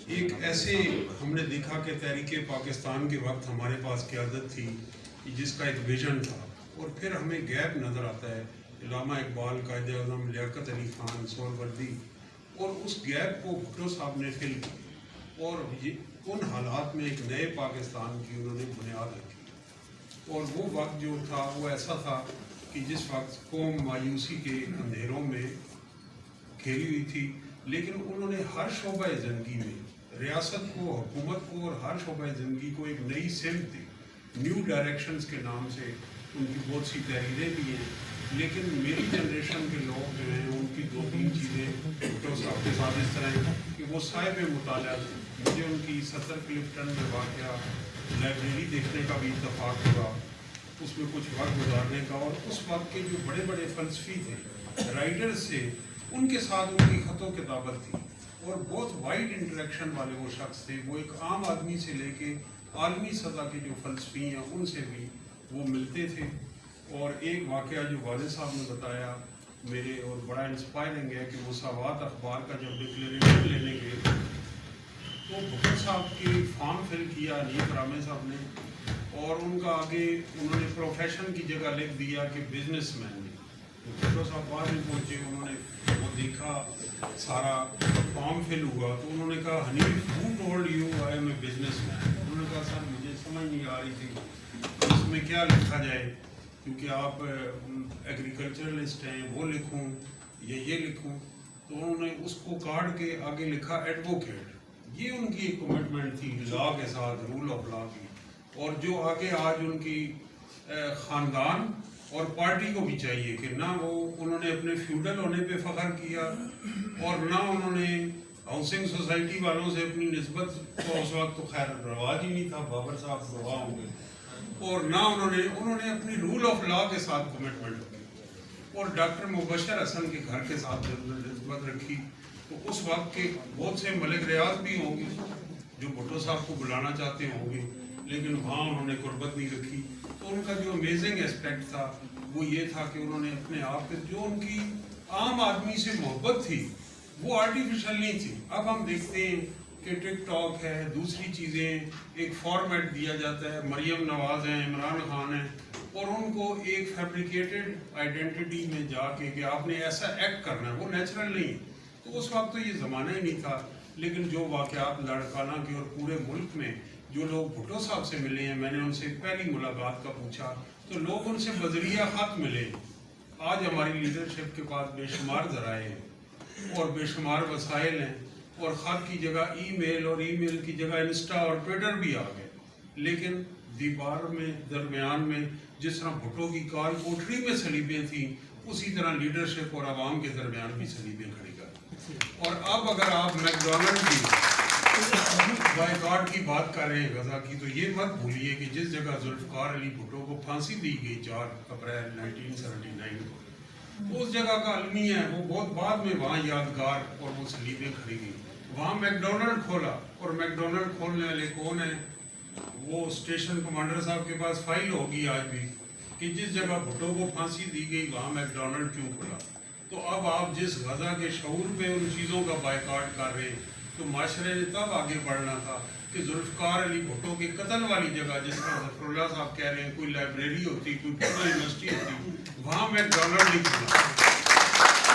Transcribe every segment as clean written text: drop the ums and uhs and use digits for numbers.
ایک ایسے ہم نے دیکھا کہ تحریک پاکستان کے وقت ہمارے پاس قیادت تھی جس کا ایک ویژن تھا، اور پھر ہمیں گیپ نظر آتا ہے علامہ اقبال، قائد اعظم لیاقت علی خان، سہروردی، اور اس گیپ کو بھٹو صاحب نے فل کی اور ان حالات میں ایک نئے پاکستان کی انہوں نے بنیاد رکھی۔ اور وہ وقت جو تھا وہ ایسا تھا کہ جس وقت قوم مایوسی کے اندھیروں میں کھیلی ہوئی تھی، لیکن انہوں نے ہر شعبہ زندگی میں ریاست کو، حکومت کو اور ہر شعبہ زندگی کو ایک نئی سمت دی۔ نیو ڈائریکشنز کے نام سے ان کی بہت سی تحریریں بھی ہیں، لیکن میری جنریشن کے لوگ جو ہیں ان کی دو تین چیزیں بھٹو صاحب کے ساتھ اس طرح ہیں کہ وہ صاحب مطالعہ تھے۔ مجھے ان کی 70 کلفٹن میں واقعہ لائبریری دیکھنے کا بھی اتفاق ہوا، اس میں کچھ وقت گزارنے کا، اور اس وقت کے جو بڑے بڑے فلسفی تھے، رائٹرز سے، ان کے ساتھ ان کی خط و کتابت تھی، اور بہت وائڈ انٹریکشن والے وہ شخص تھے۔ وہ ایک عام آدمی سے لے کے عالمی سطح کے جو فلسفی ہیں ان سے بھی وہ ملتے تھے۔ اور ایک واقعہ جو والد صاحب نے بتایا میرے، اور بڑا انسپائرنگ ہے، کہ مساوات اخبار کا جب ڈکلیریشن لینے گئے تو بھٹو صاحب کی فارم فل کیا نیب رامے صاحب نے، اور ان کا آگے انہوں نے پروفیشن کی جگہ لکھ دیا کہ بزنس مین نے۔ بھٹو صاحب بعد میں پہنچے، انہوں نے وہ دیکھا، سارا فارم فل ہوا، تو انہوں نے کہا Hanif who told you I am a businessman? انہوں نے کہا سر مجھے سمجھ نہیں آ رہی تھی اس میں کیا لکھا جائے، کیونکہ آپ ایگریکلچرلسٹ ہیں، وہ لکھوں یا یہ لکھوں؟ تو انہوں نے اس کو کاٹ کے آگے لکھا ایڈوکیٹ۔ یہ ان کی ایک کمٹمنٹ تھی لا کے ساتھ، رول آف لا کی، اور جو آگے آج ان کی خاندان اور پارٹی کو بھی چاہیے کہ نہ وہ انہوں نے اپنے فیوڈل ہونے پہ فخر کیا، اور نہ انہوں نے ہاؤسنگ سوسائٹی والوں سے اپنی نسبت کو، اس وقت تو خیر رواج ہی نہیں تھا، بابر صاحب گواہ ہوں گے، اور نہ انہوں نے اپنی رول آف لا کے ساتھ کمٹمنٹ کی، اور ڈاکٹر مبشر حسن کے گھر کے ساتھ نسبت رکھی۔ تو اس وقت کے بہت سے ملک ریاض بھی ہوں گے جو بھٹو صاحب کو بلانا چاہتے ہوں گے، لیکن وہاں انہوں نے قربت نہیں رکھی۔ تو ان کا جو امیزنگ اسپیکٹ تھا وہ یہ تھا کہ انہوں نے اپنے آپ پہ جو ان کی عام آدمی سے محبت تھی وہ آرٹیفیشل نہیں تھی۔ اب ہم دیکھتے ہیں کہ ٹک ٹاک ہے، دوسری چیزیں، ایک فارمیٹ دیا جاتا ہے، مریم نواز ہیں، عمران خان ہیں، اور ان کو ایک فیبریکیٹڈ آئیڈینٹی میں جا کے کہ آپ نے ایسا ایکٹ کرنا ہے، وہ نیچرل نہیں۔ تو اس وقت تو یہ زمانہ ہی نہیں تھا، لیکن جو واقعات لاڑکانہ کے اور پورے ملک میں جو لوگ بھٹو صاحب سے ملے ہیں، میں نے ان سے پہلی ملاقات کا پوچھا تو لوگ ان سے بذریعہ خط ملے۔ آج ہماری لیڈرشپ کے پاس بے شمار ذرائع ہیں اور بے شمار وسائل ہیں، اور خط کی جگہ ای میل، اور ای میل کی جگہ انسٹا اور ٹویٹر بھی آ گئے، لیکن دیوار میں درمیان میں جس طرح بھٹو کی کال کوٹری میں صلیبیں تھیں، اسی طرح لیڈرشپ اور عوام کے درمیان بھی صلیبیں کھڑی کر۔ اور اب اگر آپ میکڈونلڈ کی بائیکاٹ کی بات کر رہے ہیں غزہ کی، تو یہ مت بھولیے کہ جس جگہ ذوالفقار علی بھٹو کو پھانسی دی گئی 4 اپریل 1979 کو، اس جگہ کا المیہ ہے، وہ بہت بعد میں وہاں یادگار اور وہ صلیبیں کھڑی گئی۔ وہاں میکڈونلڈ کھولا، اور میکڈونلڈ کھولنے والے کون ہیں؟ وہ اسٹیشن کمانڈر صاحب کے پاس فائل ہوگی آج بھی کہ جس جگہ بھٹو کو پھانسی دی گئی وہاں میکڈونلڈ کیوں کھولا۔ تو اب آپ جس غزہ کے شعور پہ ان چیزوں کا بائیکاٹ کر رہے ہیں، تو معاشرے نے تب آگے بڑھنا تھا کہ ذوالفقار علی بھٹو کے قتل والی جگہ، جس طرح ظفر اللہ صاحب کہہ رہے ہیں کوئی لائبریری ہوتی، کوئی بھٹو یونیورسٹی ہوتی، وہاں میکڈونلڈ نہیں کھلا،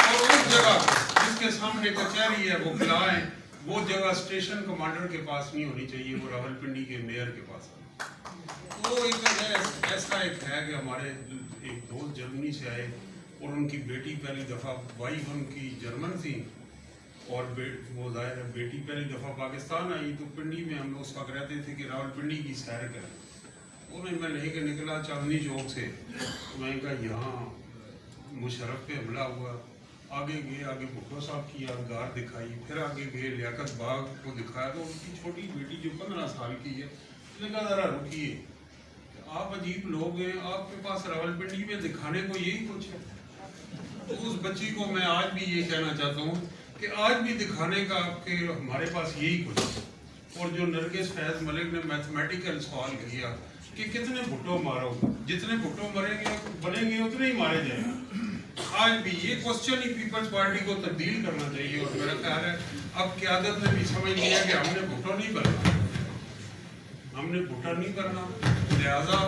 اور اس جگہ جس کے سامنے کچہری ہے، وہ قلعہ ہے، وہ جگہ اسٹیشن کمانڈر کے پاس نہیں ہونی چاہیے، وہ راولپنڈی کے میئر کے پاس ہے۔ تو ایسا ایک ہے کہ ہمارے ایک دوست جرمنی سے آئے، اور ان کی بیٹی پہلی دفعہ، وائف ان کی جرمن تھی، اور وہ ظاہر ہے بیٹی پہلی دفعہ پاکستان آئی، تو پنڈی میں ہم لوگ اس وقت رہتے تھے کہ راولپنڈی کی سیر کریں۔ انہیں میں لے کے نکلا چاندنی چوک سے، میں نے کہا یہاں مشرف پہ حملہ ہوا۔ آگے گئے، آگے بھٹو صاحب کی یادگار دکھائی، پھر آگے گئے لیاقت باغ کو دکھایا، تو ان کی چھوٹی بیٹی جو 15 سال کی ہے، اس نے کہا ذرا رکیے، آپ عجیب لوگ ہیں، آپ کے پاس راولپنڈی میں دکھانے کو یہی کچھ ہے؟ تو اس بچی کو میں آج بھی یہ کہنا چاہتا ہوں کہ آج بھی دکھانے کا آپ کے ہمارے پاس یہی کچھ ہے۔ اور جو نرگس فیض ملک نے میتھمیٹیکل سوال کیا کہ کتنے بھٹو مارو، جتنے بھٹو مریں گے بنیں گے اتنے ہی مارے جائیں گے، آج بھی یہ کوشچن ہی پیپلز پارٹی کو تبدیل کرنا چاہیے، اور میرا خیال ہے اب قیادت نے بھی سمجھ لیا کہ ہم نے بھٹو نہیں بننا، ہم نے بھٹو نہیں کرنا، لہٰذا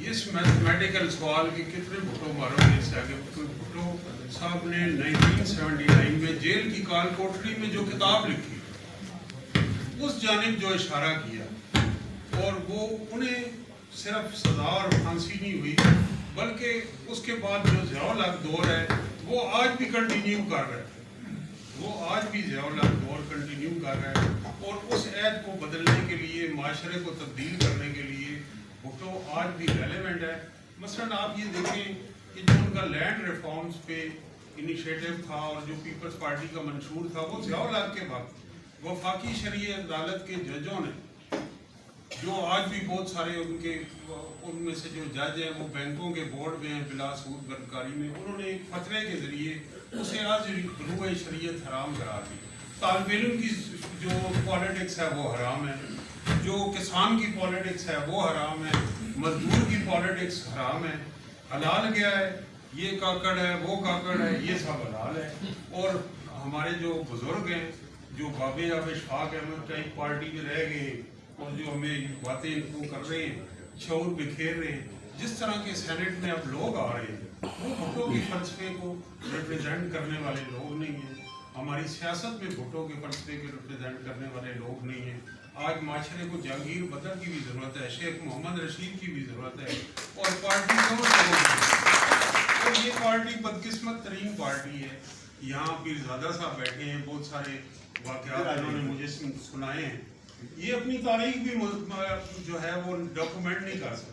اس میتھمیٹیکل سوال کی کتنے بھٹو مارو گے اس سے آگے. بھٹو صاحب نے 1979 میں جیل کی کال کوٹری میں جو کتاب لکھی اس جانب جو اشارہ کیا، اور وہ انہیں صرف سزا اور پھانسی نہیں ہوئی بلکہ اس کے بعد جو ضیاء الحق دور ہے وہ آج بھی کنٹینیو کر رہا ہے، وہ آج بھی ضیاء الحق دور کنٹینیو کر رہا ہے، اور اس عہد کو بدلنے کے لیے، معاشرے کو تبدیل کرنے کے لیے بھٹو آج بھی ریلیونٹ ہے. مثلاً آپ یہ دیکھیں کہ جو ان کا لینڈ ریفارمز پہ انیشیٹو تھا اور جو پیپلز پارٹی کا منشور تھا، وہ ضیاء الحق کے وقت وفاقی شرعی عدالت کے ججوں نے، جو آج بھی بہت سارے ان میں سے جو جج ہیں وہ بینکوں کے بورڈ میں ہیں بلا سود بدکاری میں، انہوں نے ایک فتوے کے ذریعے اسے آج روح شریعت حرام قرار دی. طالب علم کی جو پالیٹکس ہے وہ حرام ہے، جو کسان کی پالیٹکس ہے وہ حرام ہے، مزدور کی پالیٹکس حرام ہے. حلال گیا ہے، یہ کاکڑ ہے، وہ کاکڑ ہے، یہ سب حلال ہے. اور ہمارے جو بزرگ ہیں، جو بابے اب اشفاق احمد کا ایک پارٹی میں رہ گئے اور جو ہمیں باتیں کر رہے ہیں، شعور بکھیر رہے ہیں، جس طرح کے سینٹ میں اب لوگ آ رہے ہیں وہ بھٹو کے فلسفے کو ریپرزینٹ کرنے والے لوگ نہیں ہیں. ہماری سیاست میں بھٹو کے فلسفے کے ریپرزینٹ کرنے والے لوگ نہیں ہیں. آج معاشرے کو جہانگیر بدر کی بھی ضرورت ہے، شیخ محمد رشید کی بھی ضرورت ہے، اور پارٹی اور یہ پارٹی بدقسمت ترین پارٹی ہے. یہاں پیرزادہ صاحب بیٹھے ہیں، بہت سارے واقعات انہوں نے مجھے سنائے ہیں. یہ اپنی تاریخ بھی جو ہے وہ ڈاکومنٹ نہیں کر سکتے.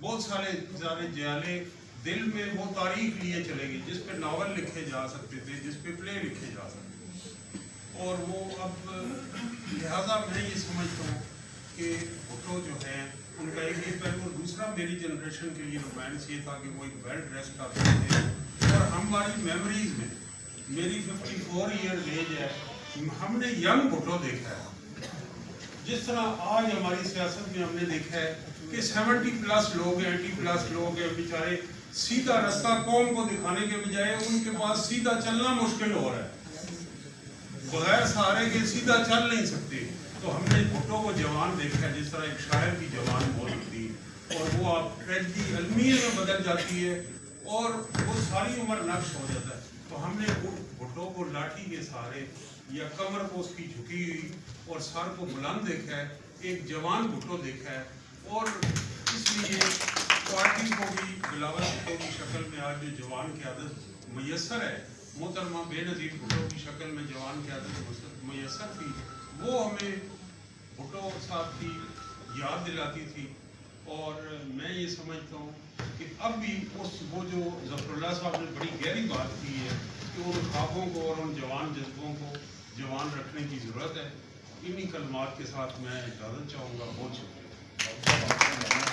بہت سارے جیالے دل میں وہ تاریخ لیے چلے گئے جس پہ ناول لکھے جا سکتے تھے، جس پہ پلے لکھے جا سکتے تھے. اور وہ اب لہٰذا میں یہ سمجھتا ہوں کہ بھٹو جو ہے ان کا ایک یہ پہلو، دوسرا میری جنریشن کے لیے رومانس یہ تھا کہ وہ ایک ویل ڈریسڈ آدمی تھے، اور ہماری میموریز میں، میری 54 ایئرز ایج ہے، ہم نے ینگ بھٹو دیکھا ہے. جس طرح آج ہماری سیاست میں ہم نے دیکھا ہے کہ 70+ لوگ ہیں، 80+ لوگ ہیں، بیچارے سیدھا رستہ قوم کو دکھانے کے بجائے ان کے پاس سیدھا چلنا مشکل ہو رہا ہے، بغیر سہارے کے سیدھا چل نہیں سکتے. تو ہم نے بھٹو کو جوان دیکھا ہے، جس طرح ایک شاعر کی جوان ہو سکتی ہے اور وہ آپ ٹریجڈی المیہ میں بدل جاتی ہے اور وہ ساری عمر نقش ہو جاتا ہے. تو ہم نے بھٹو کو لاٹھی کے سہارے یا کمر کو اس کی جھکی ہوئی اور سر کو بلند دیکھا ہے، ایک جوان بھٹو دیکھا ہے. اور اس لیے پارٹی کو بھی بلاول بھٹو کی شکل میں آج جو جوان قیادت میسر ہے، محترمہ بے نظیر بھٹو کی شکل میں جوان قیادت میسر تھی، وہ ہمیں بھٹو صاحب کی یاد دلاتی تھی. اور میں یہ سمجھتا ہوں کہ اب بھی وہ جو ظفر اللہ صاحب نے بڑی گہری بات کی ہے کہ ان خوابوں کو اور ان جوان جذبوں کو جوان رکھنے کی ضرورت ہے. انہی کلمات کے ساتھ میں اجازت چاہوں گا. بہت شکریہ.